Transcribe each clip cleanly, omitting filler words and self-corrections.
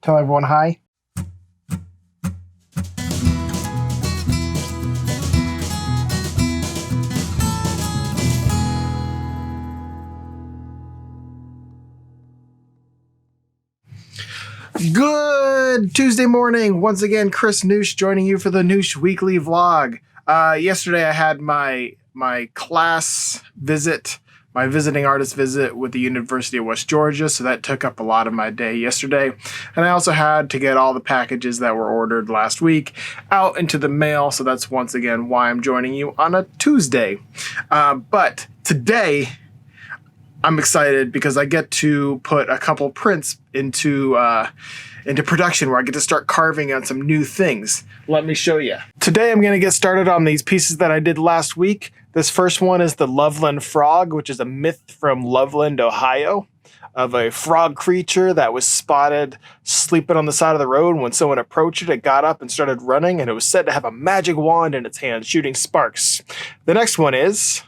Tell everyone hi. Good Tuesday morning. Once again, Chris Noosh joining you for the Noosh Weekly Vlog. Yesterday I had my class visit, my visiting artist visit with the University of West Georgia, so that took up a lot of my day yesterday. And I also had to get all the packages that were ordered last week out into the mail, so that's once again why I'm joining you on a Tuesday. But today I'm excited because I get to put a couple prints into production where I get to start carving on some new things. Let me show you. Today I'm going to get started on these pieces that I did last week. This first one is the Loveland Frog, which is a myth from Loveland, Ohio, of a frog creature that was spotted sleeping on the side of the road. When someone approached it, it got up and started running, and it was said to have a magic wand in its hand, shooting sparks. The next one is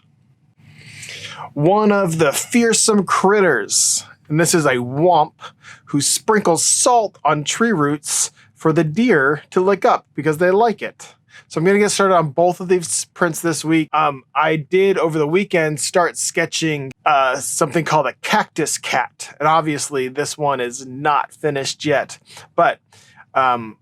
one of the fearsome critters, and this is a Wamp who sprinkles salt on tree roots for the deer to lick up because they like it. So I'm going to get started on both of these prints this week. I did over the weekend start sketching something called a cactus cat, and obviously this one is not finished yet, but I'm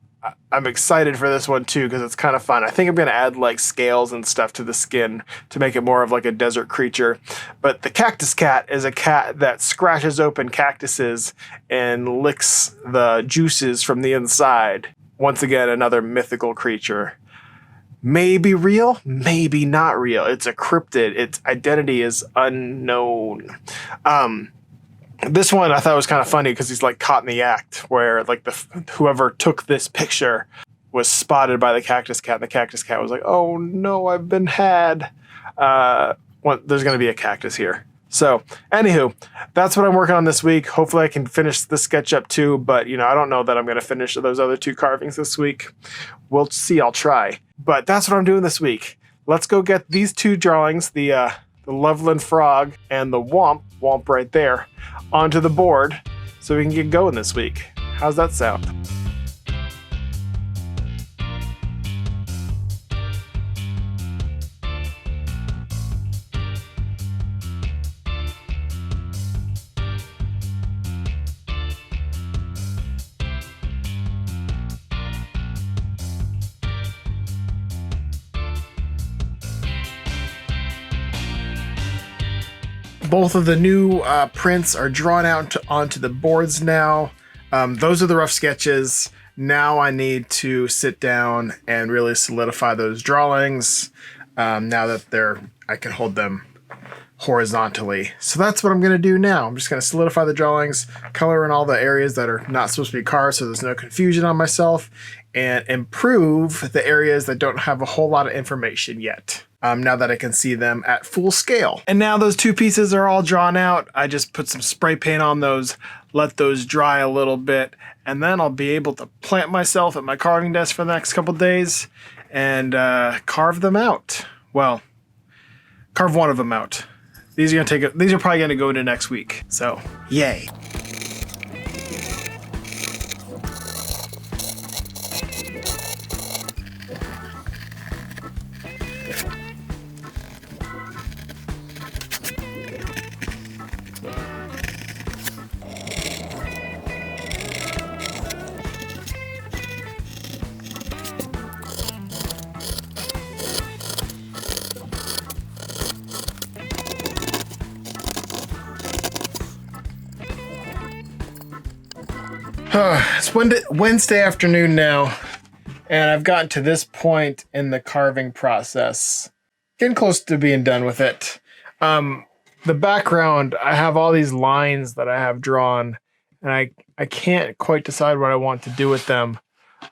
excited for this one too because it's kind of fun. I think I'm going to add like scales and stuff to the skin to make it more of like a desert creature. But the cactus cat is a cat that scratches open cactuses and licks the juices from the inside. Once again, another mythical creature. Maybe real, maybe not real. It's a cryptid. Its identity is unknown. This one I thought was kind of funny because he's like caught in the act where like whoever took this picture was spotted by the cactus cat, and the cactus cat was like, "Oh no, I've been had." There's going to be a cactus here. So anywho, that's what I'm working on this week. Hopefully I can finish the sketch up too, but you know, I don't know that I'm going to finish those other two carvings this week. We'll see. I'll try. But that's what I'm doing this week. Let's go get these two drawings, the Loveland Frog and the Wamp right there, onto the board so we can get going this week. How's that sound? Both of the new prints are drawn out onto the boards now. Those are the rough sketches. Now I need to sit down and really solidify those drawings now that I can hold them horizontally. So that's what I'm going to do now. I'm just going to solidify the drawings, color in all the areas that are not supposed to be carved so there's no confusion on myself, and improve the areas that don't have a whole lot of information yet. Now that I can see them at full scale. And now those two pieces are all drawn out. I just put some spray paint on those, let those dry a little bit, and then I'll be able to plant myself at my carving desk for the next couple days and carve them out. Well, carve one of them out. These are probably gonna go into next week. So, yay. It's Wednesday afternoon now, and I've gotten to this point in the carving process. Getting close to being done with it. The background, I have all these lines that I have drawn, and I can't quite decide what I want to do with them.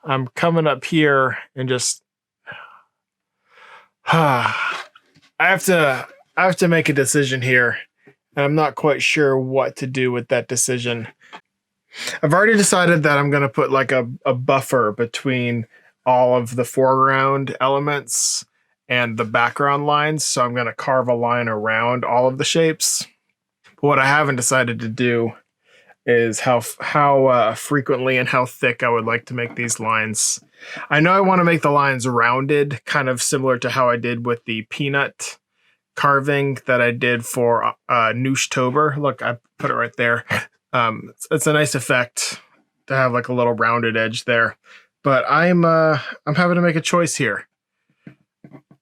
I'm coming up here and just I have to make a decision here, and I'm not quite sure what to do with that decision. I've already decided that I'm going to put like a buffer between all of the foreground elements and the background lines. So I'm going to carve a line around all of the shapes. But what I haven't decided to do is how frequently and how thick I would like to make these lines. I know I want to make the lines rounded, kind of similar to how I did with the peanut carving that I did for Nooshtober. Look, I put it right there. It's a nice effect to have like a little rounded edge there. But I'm having to make a choice here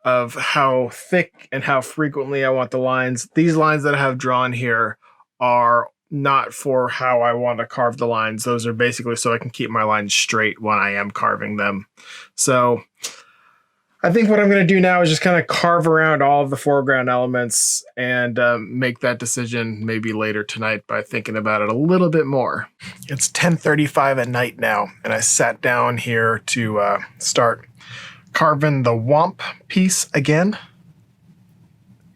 of how thick and how frequently I want the lines. These lines that I have drawn here are not for how I want to carve the lines. Those are basically so I can keep my lines straight when I am carving them. So I think what I'm going to do now is just kind of carve around all of the foreground elements and make that decision maybe later tonight by thinking about it a little bit more. It's 10:35 at night now, and I sat down here to start carving the Wamp piece again.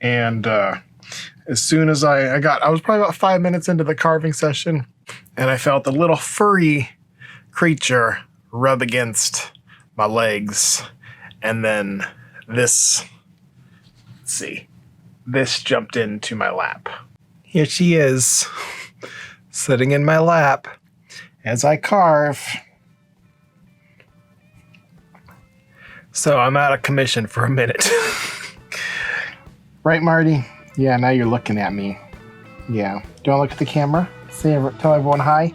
And as soon as I was probably about 5 minutes into the carving session, and I felt a little furry creature rub against my legs. And then this jumped into my lap. Here she is, sitting in my lap as I carve. So I'm out of commission for a minute. Right, Marty? Yeah, now you're looking at me. Yeah. Do you want to look at the camera? Tell everyone hi.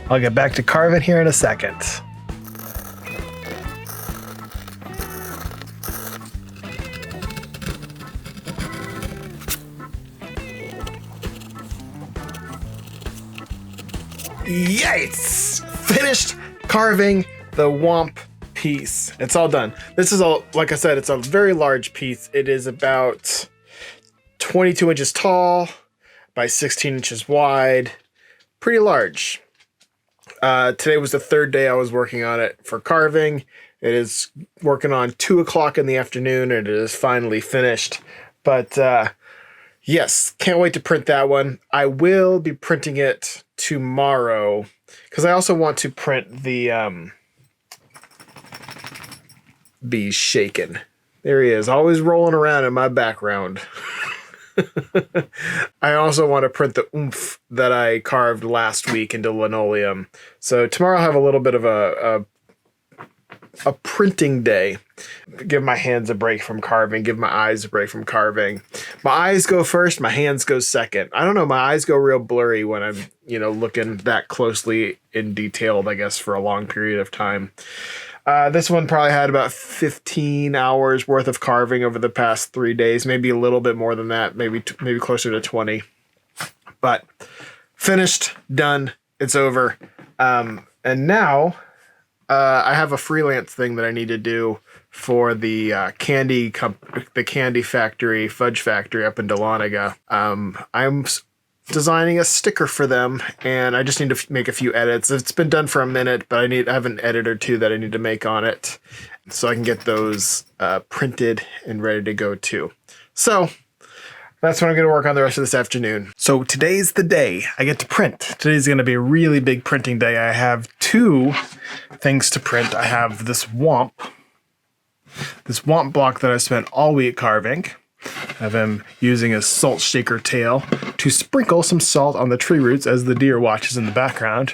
I'll get back to carving here in a second. Yes! Finished carving the Wamp piece. It's all done. This is like I said, it's a very large piece. It is about 22 inches tall by 16 inches wide. Pretty large. Today was the third day I was working on it for carving. It is working on 2 o'clock in the afternoon, and it is finally finished. But yes, can't wait to print that one. I will be printing it tomorrow because I also want to print the Bees Shaken. There he is, always rolling around in my background. I also want to print the Oomph that I carved last week into linoleum. So tomorrow I'll have a little bit of a printing day. Give my hands a break from carving, give my eyes a break from carving. My eyes go first, my hands go second. I don't know, my eyes go real blurry when I'm, looking that closely and detailed, I guess, for a long period of time. This one probably had about 15 hours worth of carving over the past 3 days, maybe a little bit more than that, maybe closer to 20. But finished, done, it's over. And now I have a freelance thing that I need to do for the candy factory, fudge factory up in Dahlonega. I'm designing a sticker for them, and I just need to make a few edits. It's been done for a minute, but I have an edit or two that I need to make on it so I can get those printed and ready to go too. So that's what I'm going to work on the rest of this afternoon. So today's the day I get to print. Today's going to be a really big printing day. I have 2 things to print. I have this Wamp block that I spent all week carving. I have him using a salt shaker tail to sprinkle some salt on the tree roots as the deer watches in the background.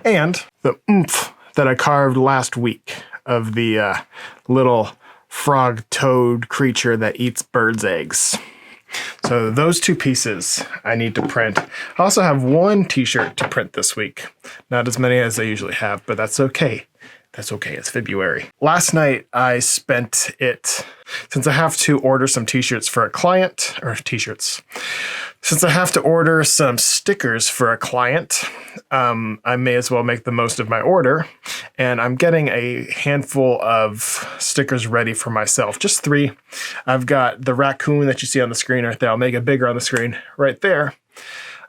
And the Oomph that I carved last week of the little frog toad creature that eats birds' eggs. So those 2 pieces I need to print. I also have 1 t-shirt to print this week. Not as many as I usually have, but that's okay. That's okay, it's February. Last night I spent it, since I have to order some t-shirts for a client, since I have to order some stickers for a client, I may as well make the most of my order. And I'm getting a handful of stickers ready for myself, just 3. I've got the raccoon that you see on the screen right there. I'll make it bigger on the screen right there.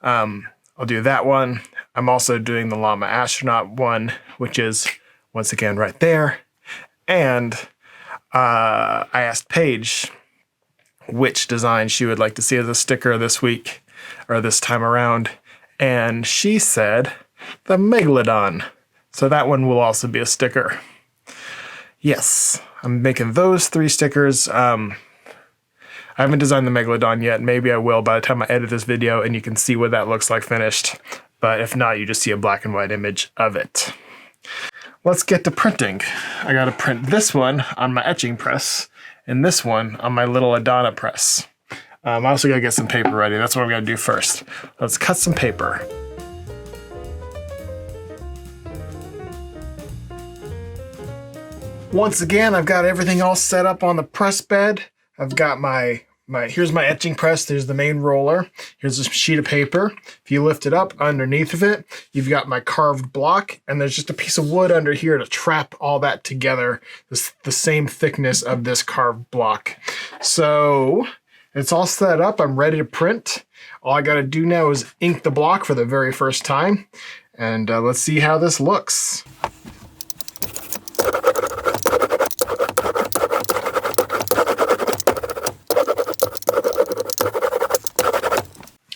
I'll do that one. I'm also doing the llama astronaut one, which is once again right there. And I asked Paige which design she would like to see as a sticker this week or this time around. And she said the Megalodon. So that one will also be a sticker. Yes, I'm making those 3 stickers. I haven't designed the Megalodon yet. Maybe I will by the time I edit this video and you can see what that looks like finished. but if not, you just see a black and white image of it. Let's get to printing. I gotta print this one on my etching press and this one on my little Adana press. I also gotta get some paper ready. That's what I'm gonna do first. Let's cut some paper. Once again, I've got everything all set up on the press bed. I've got here's my etching press. There's the main roller. Here's a sheet of paper. If you lift it up underneath of it, you've got my carved block, and there's just a piece of wood under here to trap all that together. The same thickness of this carved block. So it's all set up. I'm ready to print. All I gotta do now is ink the block for the very first time. And let's see how this looks.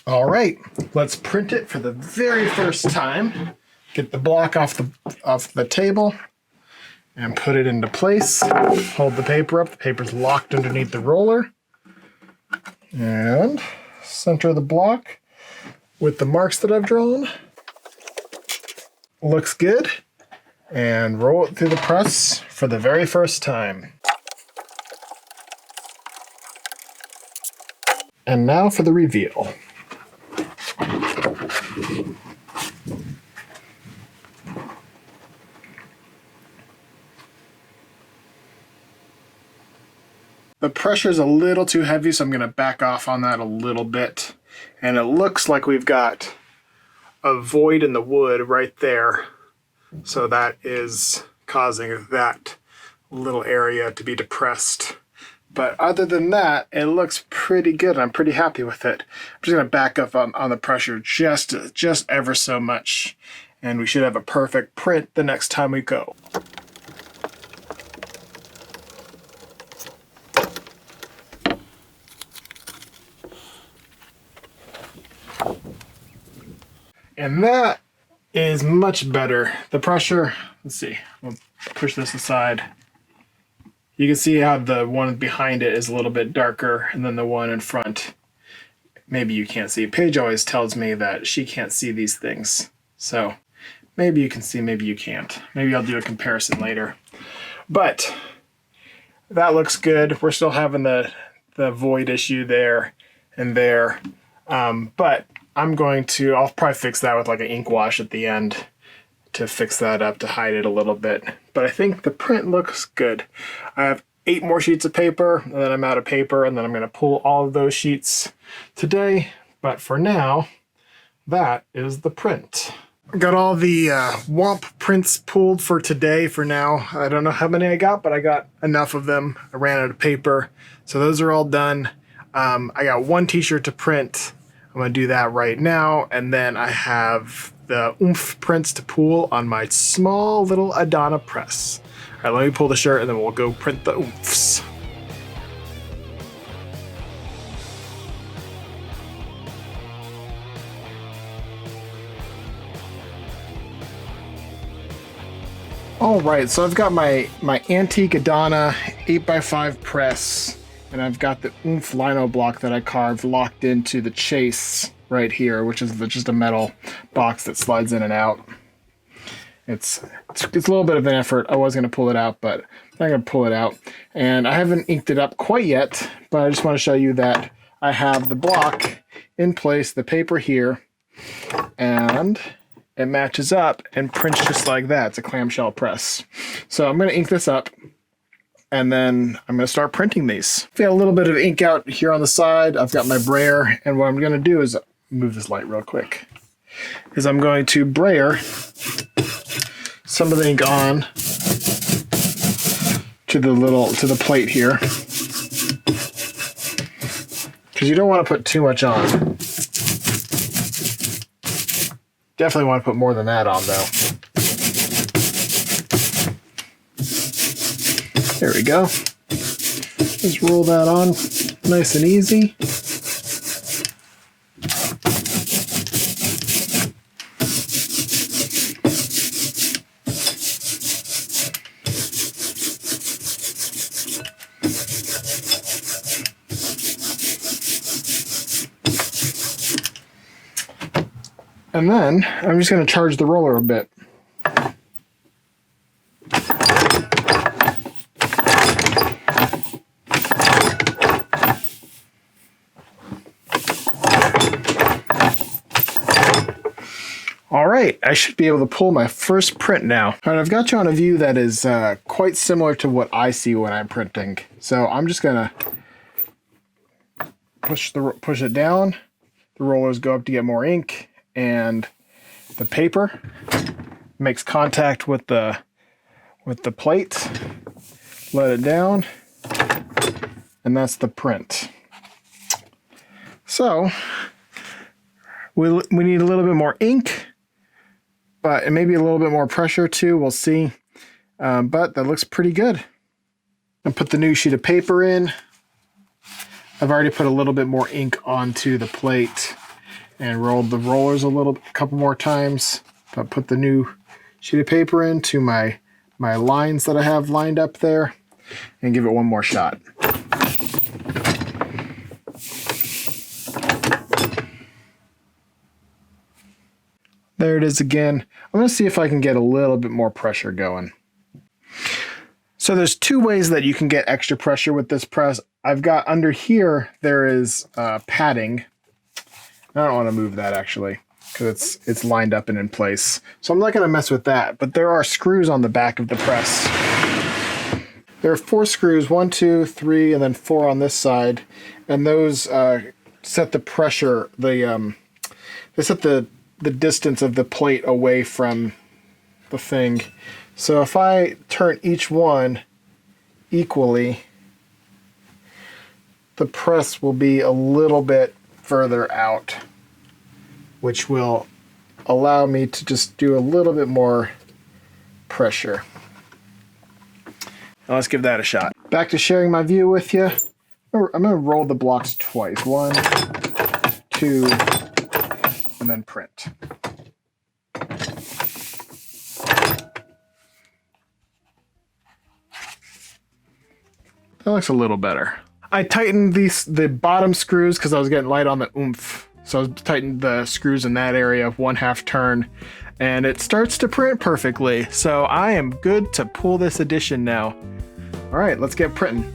All right, let's print it for the very first time. Get the block off the table and put it into place. Hold the paper up. The paper's locked underneath the roller. And center the block with the marks that I've drawn. Looks good. And roll it through the press for the very first time. And now for the reveal. The pressure's a little too heavy, so I'm going to back off on that a little bit. And it looks like we've got a void in the wood right there. So that is causing that little area to be depressed. But other than that, it looks pretty good. I'm pretty happy with it. I'm just going to back up on the pressure just ever so much. And we should have a perfect print the next time we go. And that is much better. The pressure, let's see, we'll push this aside. You can see how the one behind it is a little bit darker and then the one in front, maybe you can't see. Paige always tells me that she can't see these things. So maybe you can see, maybe you can't. Maybe I'll do a comparison later. But that looks good. We're still having the void issue there and there. But I'll probably fix that with like an ink wash at the end to fix that up, to hide it a little bit. But I think the print looks good. I have 8 more sheets of paper, and then I'm out of paper, and then I'm going to pull all of those sheets today. But for now, that is the print. Got all the Wamp prints pulled for today for now. I don't know how many I got, but I got enough of them. I ran out of paper. So those are all done. I got 1 t-shirt to print. I'm going to do that right now. And then I have the Oomph prints to pull on my small little Adana press. All right, let me pull the shirt and then we'll go print the Oomphs. All right, so I've got my antique Adana 8x5 press. And I've got the Oomph lino block that I carved locked into the chase right here, which is just a metal box that slides in and out. It's a little bit of an effort. I was going to pull it out, but I'm going to pull it out. And I haven't inked it up quite yet, but I just want to show you that I have the block in place, the paper here, and it matches up and prints just like that. It's a clamshell press. So I'm going to ink this up. And then I'm going to start printing these. I've got a little bit of ink out here on the side. I've got my brayer. And what I'm going to do is move this light real quick. Is I'm going to brayer some of the ink on to the plate here. Because you don't want to put too much on. Definitely want to put more than that on though. There we go. Just roll that on nice and easy. And then I'm just going to charge the roller a bit. All right, I should be able to pull my first print now. All right, I've got you on a view that is quite similar to what I see when I'm printing. So I'm just gonna push it down. The rollers go up to get more ink, and the paper makes contact with the plate. Let it down, and that's the print. So we need a little bit more ink. But it may be a little bit more pressure too, we'll see. But that looks pretty good. I'll put the new sheet of paper in. I've already put a little bit more ink onto the plate and rolled the rollers a couple more times. But put the new sheet of paper into my lines that I have lined up there and give it one more shot. There it is again. I'm going to see if I can get a little bit more pressure going. So there's two ways that you can get extra pressure with this press. I've got under here, there is padding. I don't want to move that actually, because it's lined up and in place. So I'm not going to mess with that, but there are screws on the back of the press. There are 4 screws, 1, 2, 3, and then 4 on this side. And those set the pressure, they set the distance of the plate away from the thing. So if I turn each one equally, the press will be a little bit further out, which will allow me to just do a little bit more pressure. Now let's give that a shot. Back to sharing my view with you. I'm going to roll the blocks twice. 1, 2, and then print. That looks a little better. I tightened the bottom screws because I was getting light on the oomph. So I tightened the screws in that area of 1/2 turn, and it starts to print perfectly. So I am good to pull this edition now. All right, let's get printing.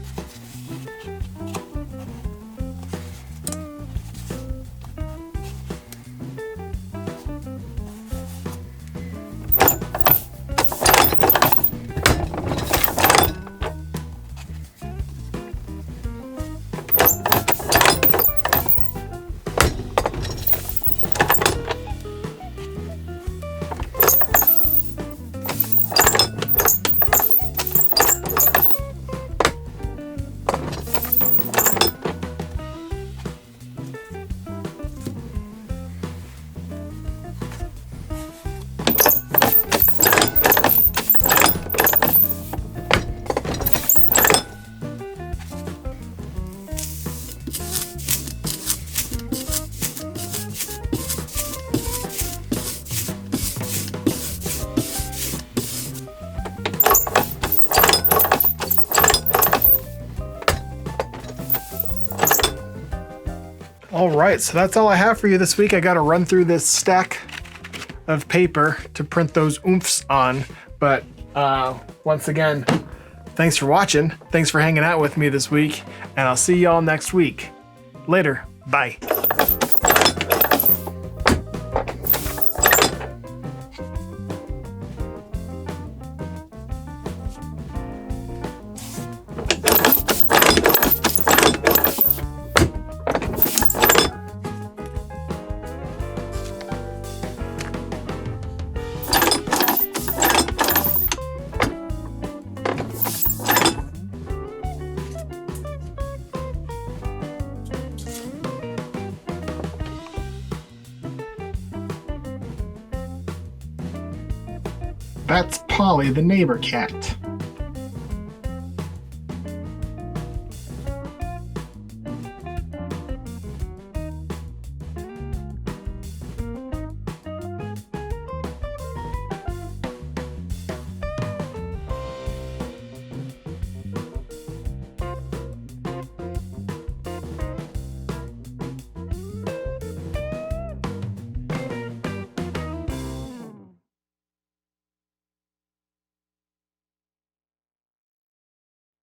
All right, so that's all I have for you this week. I got to run through this stack of paper to print those oomphs on. But once again, thanks for watching. Thanks for hanging out with me this week, and I'll see y'all next week. Later. Bye. That's Polly, the neighbor cat.